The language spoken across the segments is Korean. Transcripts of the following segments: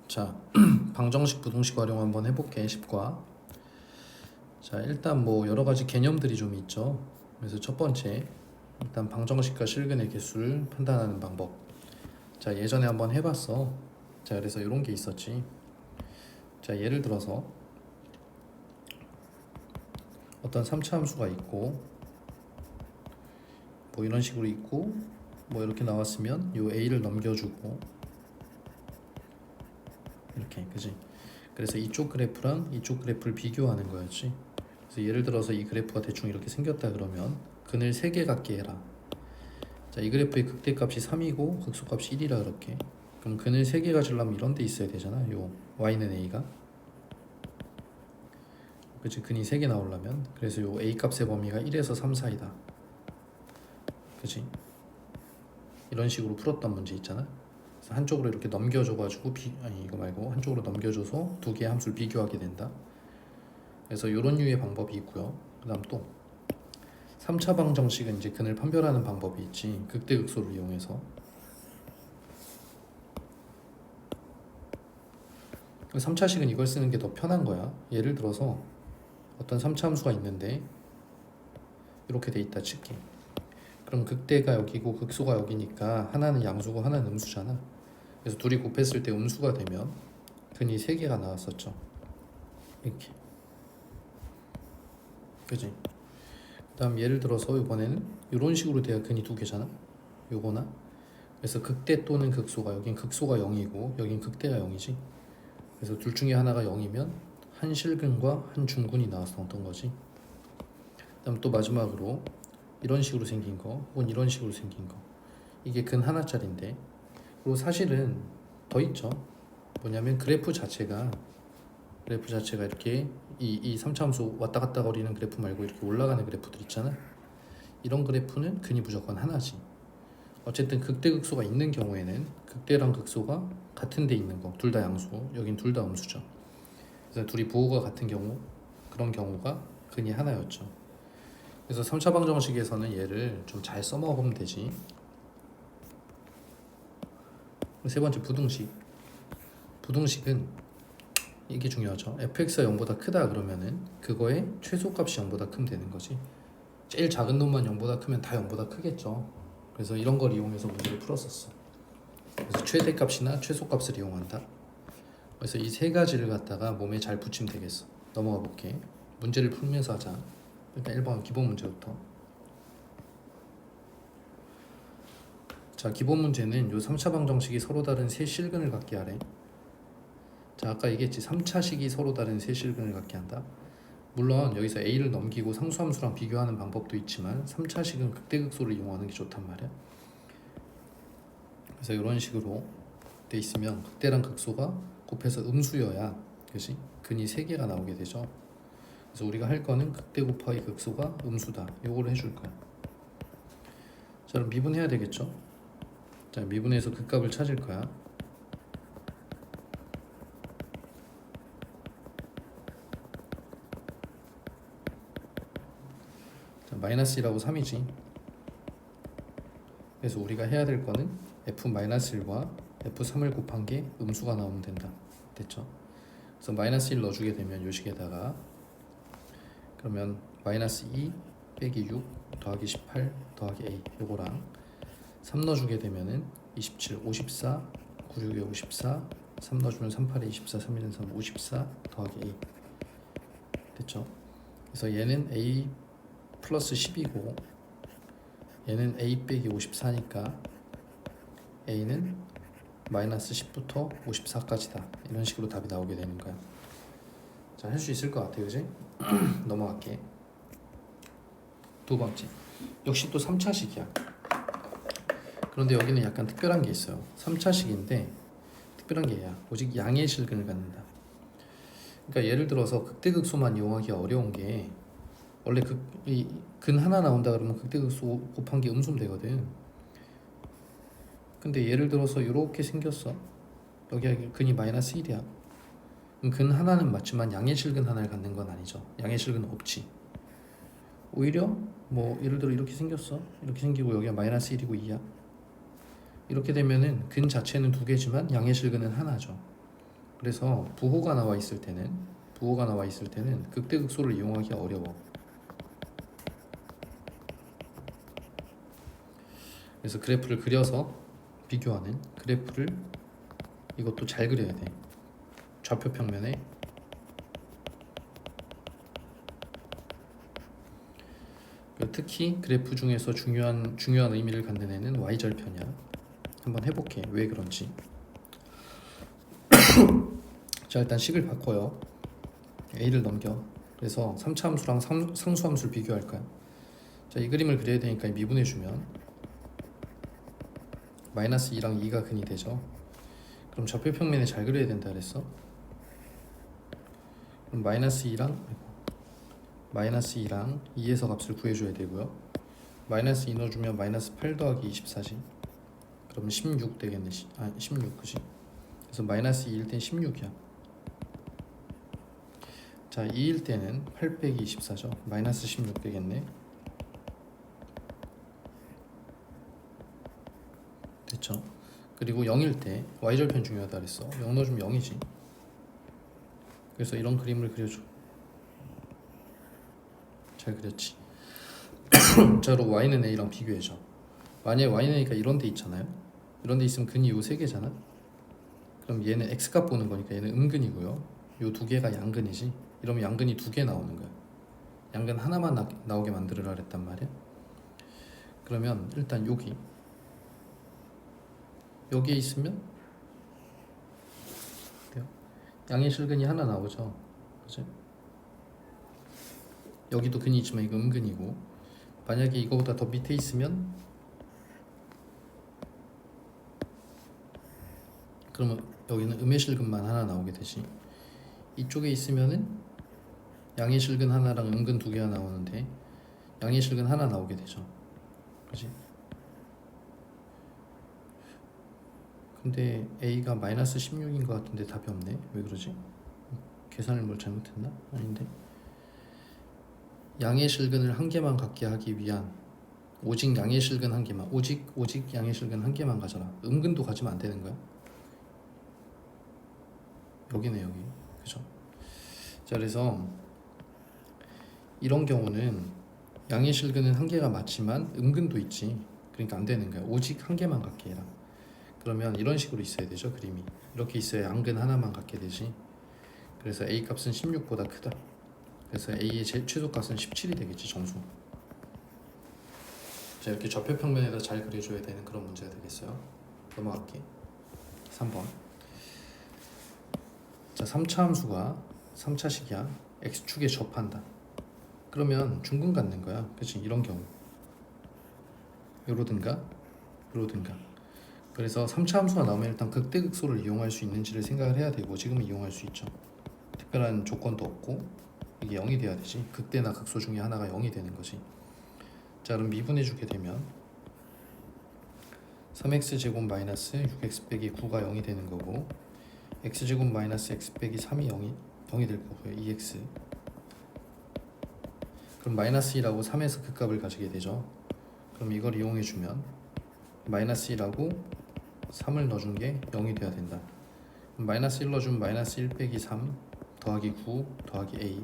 자, 방정식, 부등식 활용 한번 해볼게. 10과. 자, 일단 뭐 여러 가지 개념들이 좀 있죠. 그래서 첫 번째, 일단 방정식과 실근의 개수를 판단하는 방법. 자, 예전에 한번 해봤어. 자, 그래서 이런 게 있었지. 자, 예를 들어서 어떤 3차 함수가 있고, 뭐 이런 식으로 있고, 뭐 이렇게 나왔으면 요 a를 넘겨주고, 이렇게, 그지? 그래서 이쪽 그래프랑 이쪽 그래프를 비교하는 거였지. 그래서 예를 들어서 이 그래프가 대충 이렇게 생겼다 그러면 근을 3개 갖게 해라. 자, 이 그래프의 극대값이 3이고 극소값이 1이라 그렇게. 그럼 근을 3개 가지려면 이런 데 있어야 되잖아. 요 y는 a가. 그치? 근이 3개 나오려면. 그래서 요 a 값의 범위가 1에서 3 사이다. 그치? 이런 식으로 풀었던 문제 있잖아. 그래서 한쪽으로 이렇게 넘겨줘가지고 아니 이거 말고 한쪽으로 넘겨줘서 두 개의 함수를 비교하게 된다. 그래서 이런 류의 방법이 있고요. 그 다음 또 3차 방정식은 이제 근을 판별하는 방법이 있지. 극대극소를 이용해서. 3차식은 이걸 쓰는 게 더 편한 거야. 예를 들어서 어떤 3차 함수가 있는데 이렇게 돼 있다 칠게. 그럼 극대가 여기고 극소가 여기니까 하나는 양수고 하나는 음수잖아. 그래서 둘이 곱했을 때 음수가 되면 근이 3개가 나왔었죠. 이렇게. 그지? 그 다음 예를 들어서 이번에는 이런 식으로 돼야 근이 2개잖아. 요거나. 그래서 극대 또는 극소가, 여긴 극소가 0이고 여긴 극대가 0이지. 그래서 둘 중에 하나가 0이면 한 실근과 한 중근이 나왔었던 거지. 그다음 또 마지막으로 이런 식으로 생긴 거 혹은 이런 식으로 생긴 거, 이게 근 하나짜리인데, 그리고 사실은 더 있죠. 뭐냐면 그래프 자체가 이렇게 이 3차함수 왔다 갔다 거리는 그래프 말고 이렇게 올라가는 그래프들 있잖아. 이런 그래프는 근이 무조건 하나지. 어쨌든 극대극소가 있는 경우에는 극대랑 극소가 같은 데 있는 거, 둘 다 양수, 여긴 둘 다 음수죠. 그래서 둘이 부호가 같은 경우, 그런 경우가 근이 하나였죠. 그래서 3차 방정식에서는 얘를 좀 잘 써먹으면 되지. 세 번째 부등식. 부등식은 이게 중요하죠. fx가 0보다 크다 그러면은 그거의 최소값이 0보다 크면 되는 거지. 제일 작은 놈만 0보다 크면 다 0보다 크겠죠. 그래서 이런 걸 이용해서 문제를 풀었었어. 그래서 최대값이나 최소값을 이용한다. 그래서 이 세 가지를 갖다가 몸에 잘 붙이면 되겠어. 넘어가 볼게. 문제를 풀면서 하자. 일단 1번 기본 문제부터. 자, 기본 문제는 요 3차 방정식이 서로 다른 세 실근을 갖게 하래. 자, 아까 얘기했지. 3차식이 서로 다른 세 실근을 갖게 한다. 물론 여기서 a를 넘기고 상수함수랑 비교하는 방법도 있지만 3차식은 극대극소를 이용하는 게 좋단 말이야. 그래서 이런 식으로 돼 있으면 극대랑 극소가 곱해서 음수여야, 그지? 근이 3개가 나오게 되죠. 그래서 우리가 할 거는 극대 곱하기 극소가 음수다. 요거를 해줄 거야. 자, 그럼 미분해야 되겠죠? 자, 미분해서 극값을 찾을 거야. 자, 마이너스 1하고 3이지. 그래서 우리가 해야 될 거는 f-1과 f3을 곱한 게 음수가 나오면 된다. 됐죠? 그래서 마이너스 1 넣어주게 되면 요 식에다가, 그러면 마이너스 2 빼기 6 더하기 18 더하기 a 요거랑 3 넣어주게 되면은 27, 54, 96에 54, 3 넣어주면 38에 24, 3, 1은 3, 54 더하기 a. 됐죠? 그래서 얘는 a 플러스 10이고 얘는 a 빼기 54니까 a는 마이너스 10부터 54까지다. 이런 식으로 답이 나오게 되는 거야. 자, 할 수 있을 것 같아, 그지? 넘어갈게. 두 번째, 역시 또 3차식이야. 그런데 여기는 약간 특별한 게 있어요. 3차식인데 특별한 게 얘야. 오직 양의 실근을 갖는다. 그러니까 예를 들어서 극대극소만 이용하기 어려운 게, 원래 근 하나 나온다 그러면 극대극소 곱한 게 음수면 되거든. 근데 예를 들어서 이렇게 생겼어. 여기 근이 마이너스 1이야. 근 하나는 맞지만 양의 실근 하나를 갖는 건 아니죠. 양의 실근은 없지. 오히려 뭐 예를 들어 이렇게 생겼어. 이렇게 생기고 여기가 마이너스 1이고 2야. 이렇게 되면은 근 자체는 2개지만 양의 실근은 하나죠. 그래서 부호가 나와 있을 때는 극대극소를 이용하기 어려워. 그래서 그래프를 그려서 비교하는 그래프를 이것도 잘 그려야 돼. 좌표 평면에 특히 그래프 중에서 중요한 의미를 갖는 애는 y절편이야. 한번 해볼게. 왜 그런지. 자, 일단 식을 바꿔요. a를 넘겨. 그래서 3차 함수랑 상수 함수를 비교할 거야. 자, 이 그림을 그려야 되니까 미분해주면 마이너스 2랑 2가 근이 되죠. 그럼 좌표 평면에 잘 그려야 된다 그랬어. 그럼 마이너스 2랑 2에서 값을 구해줘야 되고요. 마이너스 2 넣어주면 마이너스 8 더하기 24지. 그러면 16 되겠네. 16 그지? 그래서 마이너스 2일 땐 16이야. 자, 2일 때는 8 빼기 24죠. 마이너스 16 되겠네. 됐죠? 그리고 0일 때 y절편 중요하다 그랬어. 0 넣어주면 0이지. 그래서 이런 그림을 그려줘. 잘 그렸지. 자, 그럼 y는 a랑 비교해줘. 만약에 y는 a가 이런 데 있잖아요. 이런 데 있으면 근이 요 3개잖아. 그럼 얘는 x값 보는 거니까 얘는 음근이고요. 요 2개가 양근이지. 이러면 양근이 2개 나오는 거야. 양근 하나만 나오게 만들으라 그랬단 말이야. 그러면 일단 여기에 있으면 양의 실근이 하나 나오죠. 그치? 여기도 근이 있지만 이거 음근이고, 만약에 이거보다 더 밑에 있으면 그러면 여기는 음의 실근만 하나 나오게 되지. 이쪽에 있으면은 양의 실근 하나랑 음근 2개가 나오는데 양의 실근 하나 나오게 되죠. 그치? 근데 a가 마이너스 16인 것 같은데 답이 없네. 왜 그러지? 계산을 뭘 잘못했나? 아닌데. 양의 실근을 한 개만 갖게 하기 위한 오직 양의 실근 한 개만, 오직 양의 실근 한 개만 가져라. 음근도 가지면 안 되는 거야. 여기네, 여기. 그죠? 자, 그래서 이런 경우는 양의 실근은 한 개가 맞지만 음근도 있지. 그러니까 안 되는 거야. 오직 한 개만 갖게 해라. 그러면 이런 식으로 있어야 되죠. 그림이 이렇게 있어야 양근 하나만 갖게 되지. 그래서 a 값은 16보다 크다. 그래서 a의 최소값은 17이 되겠지. 정수. 자, 이렇게 좌표 평면에다 잘 그려줘야 되는 그런 문제가 되겠어요. 넘어갈게. 3번. 자, 3차 함수가 3차식이야. x축에 접한다. 그러면 중근 갖는 거야. 그치? 이런 경우 요러든가 요러든가. 그래서 3차 함수가 나오면 일단 극대극소를 이용할 수 있는지를 생각을 해야 되고, 지금은 이용할 수 있죠. 특별한 조건도 없고 이게 0이 돼야 되지. 극대나 극소 중에 하나가 0이 되는 거지. 자, 그럼 미분해 주게 되면 3x제곱 마이너스 6x 빼기 9가 0이 되는 거고, x제곱 마이너스 x 빼기 3이 0이 될 거고요. 2x. 그럼 마이너스 1하고 3에서 극값을 가지게 되죠. 그럼 이걸 이용해 주면 마이너스 1하고 3을 넣어준 게 0이 돼야 된다. 그럼 마이너스 1 넣어주면 마이너스 1 빼기 3 더하기 9 더하기 a.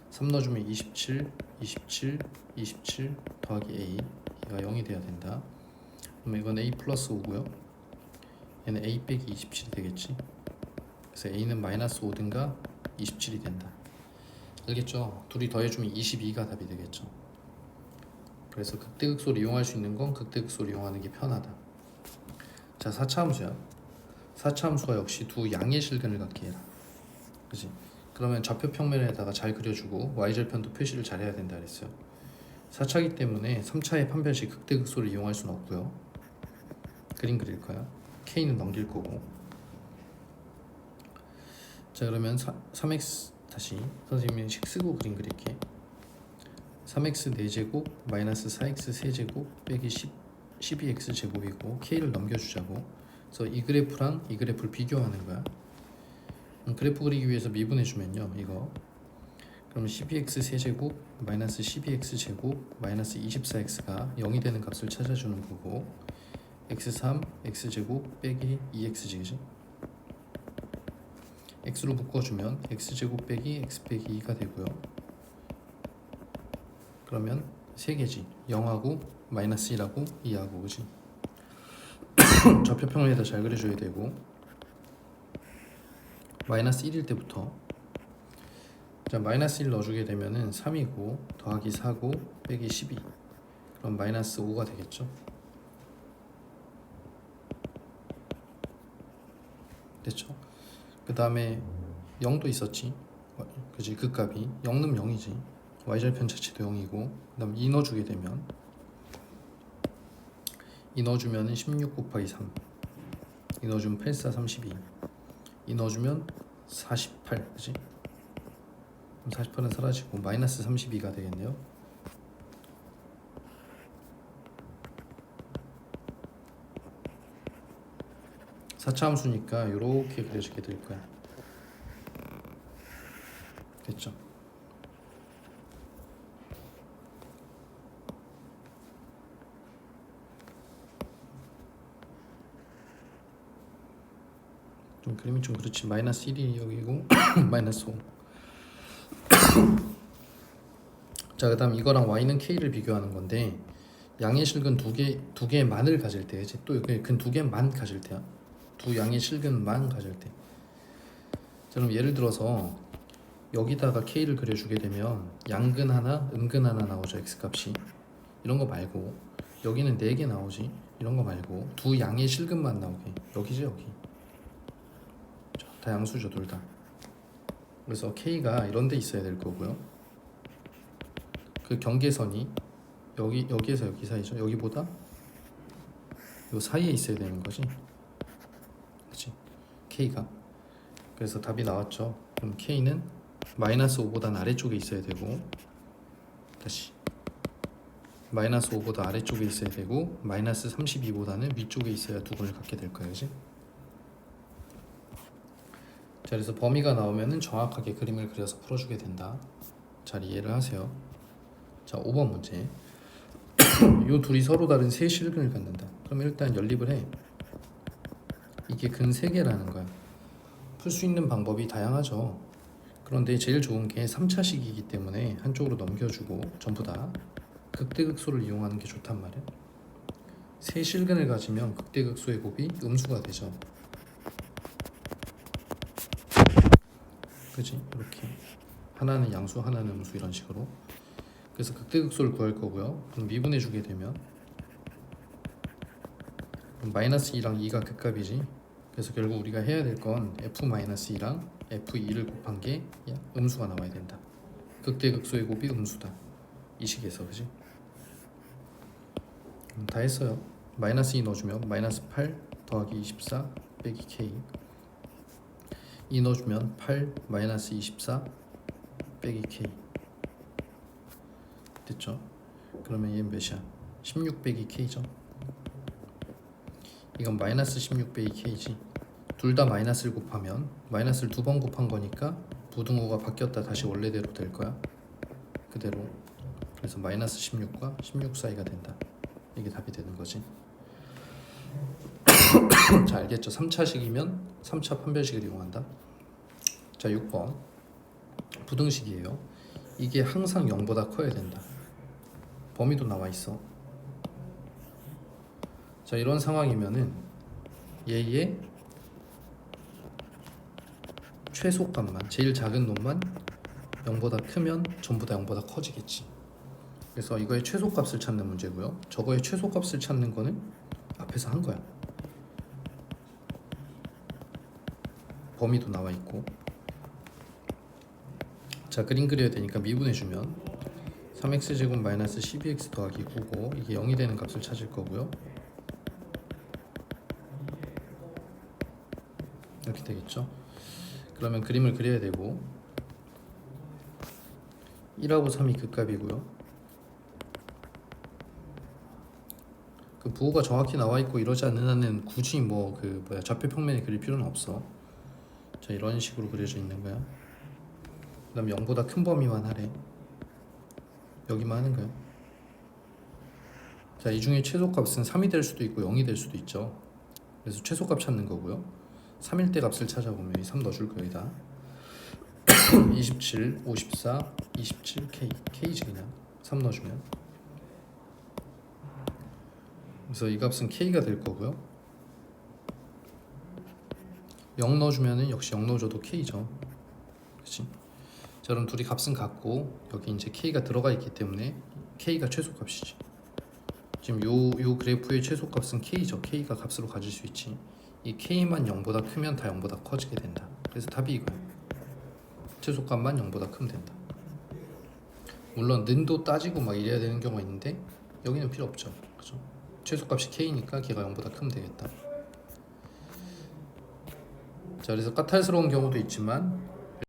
3 넣어주면 27 더하기 a. 얘가 0이 돼야 된다. 그럼 이건 a 플러스 5고요. 얘는 a 빼기 27이 되겠지. 그래서 a는 마이너스 5든가 27이 된다. 알겠죠? 둘이 더해주면 22가 답이 되겠죠. 그래서 극대극소를 이용할 수 있는 건 극대극소를 이용하는 게 편하다. 자, 4차 함수야. 4차 함수가 역시 두 양의 실근을 갖게 해라. 그치? 그러면 좌표 평면에다가 잘 그려주고 y절편도 표시를 잘 해야 된다 그랬어요. 4차이기 때문에 3차의 판별식 극대극소를 이용할 수는 없고요. 그림 그릴 거야. k는 넘길 거고. 자, 그러면 3x 다시 선생님이 식 쓰고 그림 그릴게. 3x 4제곱 마이너스 4x 세제곱 빼기 12x 제곱이고 k를 넘겨주자고. 그래서 이 그래프랑 이 그래프를 비교하는 거야. 그래프 그리기 위해서 미분해주면요, 이거 그러면 12x 세제곱 마이너스 12x 제곱 마이너스 24x가 0이 되는 값을 찾아주는 거고, x3 x제곱 빼기 2x지. x로 묶어주면 x제곱 빼기 x 빼기 2가 되고요. 그러면 3개지. 0하고 마이너스 1하고 2하고 그지? 좌표평면에다 잘 그려줘야 되고 마이너스 1일 때부터 자 마이너스 1 넣어주게 되면은 3이고 더하기 4고 빼기 12 그럼 마이너스 5가 되겠죠. 됐죠? 그 다음에 0도 있었지 그지? 극값이 0는 0이지 y절편 자체도 0이고 그 다음 2 넣어주게 되면 2 넣어주면 16 곱하기 3 2 넣어주면 8, 4, 32 2 넣어주면 48 그지? 48은 사라지고 마이너스 32가 되겠네요. 사차 함수니까 이렇게 그려지게 될 거야. 됐죠? 좀 그림이 좀 그렇지. 마이너스 1이 여기고 마이너스 5. 자, 그다음 이거랑 y는 k를 비교하는 건데 양의 실근 두 개만을 가질 때, 이제 또 근 두 개만 가질 때야. 두 양의 실근만 가질 때. 자, 그럼 예를 들어서 여기다가 k를 그려주게 되면 양근 하나, 음근 하나 나오죠. x 값이. 이런 거 말고 여기는 4개 나오지. 이런 거 말고 두 양의 실근만 나오게. 여기지 여기. 자, 다 양수죠 둘 다. 그래서 k가 이런 데 있어야 될 거고요. 그 경계선이 여기에서 여기 사이죠. 여기보다 요 사이에 있어야 되는 거지. 그렇지? k가. 그래서 답이 나왔죠. 그럼 k는 마이너스 5보다는 아래쪽에 있어야 되고 다시 마이너스 5보다 아래쪽에 있어야 되고 마이너스 32보다는 위쪽에 있어야 두근을 갖게 될 거예요. 그렇지? 자, 그래서 범위가 나오면은 정확하게 그림을 그려서 풀어주게 된다. 잘 이해를 하세요. 자, 5번 문제. 요 둘이 서로 다른 세 실근을 갖는다. 그럼 일단 연립을 해. 이게 근 3개라는 거야. 풀 수 있는 방법이 다양하죠. 그런데 제일 좋은 게 3차식이기 때문에 한쪽으로 넘겨주고 전부 다 극대극소를 이용하는 게 좋단 말이야. 세 실근을 가지면 극대극소의 곱이 음수가 되죠. 그치? 이렇게 하나는 양수, 하나는 음수 이런 식으로. 그래서 극대극소를 구할 거고요. 그럼 미분해 주게 되면 마이너스 2랑 2가 극값이지. 그래서 결국 우리가 해야 될 건 f-2랑 f2를 곱한 게 음수가 나와야 된다. 극대극소의 곱이 음수다. 이 식에서 그지? 다 했어요. 마이너스 2 넣어주면 마이너스 8 더하기 24 빼기 k 2 넣어주면 8 마이너스 24 빼기 k 됐죠? 그러면 얘는 몇이야? 16 빼기 k죠? 이건 마이너스 16 빼기 k지. 둘 다 마이너스를 곱하면 마이너스를 2번 곱한 거니까 부등호가 바뀌었다 다시 원래대로 될 거야. 그대로. 그래서 마이너스 16과 16 사이가 된다. 이게 답이 되는 거지. 자, 알겠죠? 3차식이면 3차 판별식을 이용한다. 자, 6번 부등식이에요. 이게 항상 0보다 커야 된다. 범위도 나와 있어. 자, 이런 상황이면은 얘의 최소값만, 제일 작은 놈만 0보다 크면 전부 다 0보다 커지겠지. 그래서 이거의 최소값을 찾는 문제고요. 저거의 최소값을 찾는 거는 앞에서 한 거야. 범위도 나와 있고. 자, 그림 그려야 되니까 미분해주면 3x제곱 마이너스 12x 더하기 9고 이게 0이 되는 값을 찾을 거고요. 이렇게 되겠죠. 그러면 그림을 그려야 되고 1하고 3이 극값이고요. 그 부호가 정확히 나와 있고 이러지 않는 한은 굳이 좌표 평면에 그릴 필요는 없어. 자, 이런 식으로 그려져 있는 거야. 그 다음 0보다 큰 범위만 하래. 여기만 하는 거야. 자, 이 중에 최소값은 3이 될 수도 있고 0이 될 수도 있죠. 그래서 최소값 찾는 거고요. 3일 때 값을 찾아보면 이 3 넣어줄 거예요. 여기다 27, 54, 27 K K지 그냥 3 넣어주면. 그래서 이 값은 K가 될 거고요. 0 넣어주면은 역시 0 넣어줘도 K죠. 그렇지? 자, 그럼 둘이 값은 같고 여기 이제 K가 들어가 있기 때문에 K가 최소값이지. 지금 요 그래프의 최소값은 K죠. K가 값으로 가질 수 있지. 이 K만 0보다 크면 다 0보다 커지게 된다. 그래서 답이 이거야. 최소값만 0보다 크면 된다. 물론 는도 따지고 막 이래야 되는 경우가 있는데 여기는 필요 없죠. 그죠? 최소값이 K니까 걔가 0보다 크면 되겠다. 자, 그래서 까탈스러운 경우도 있지만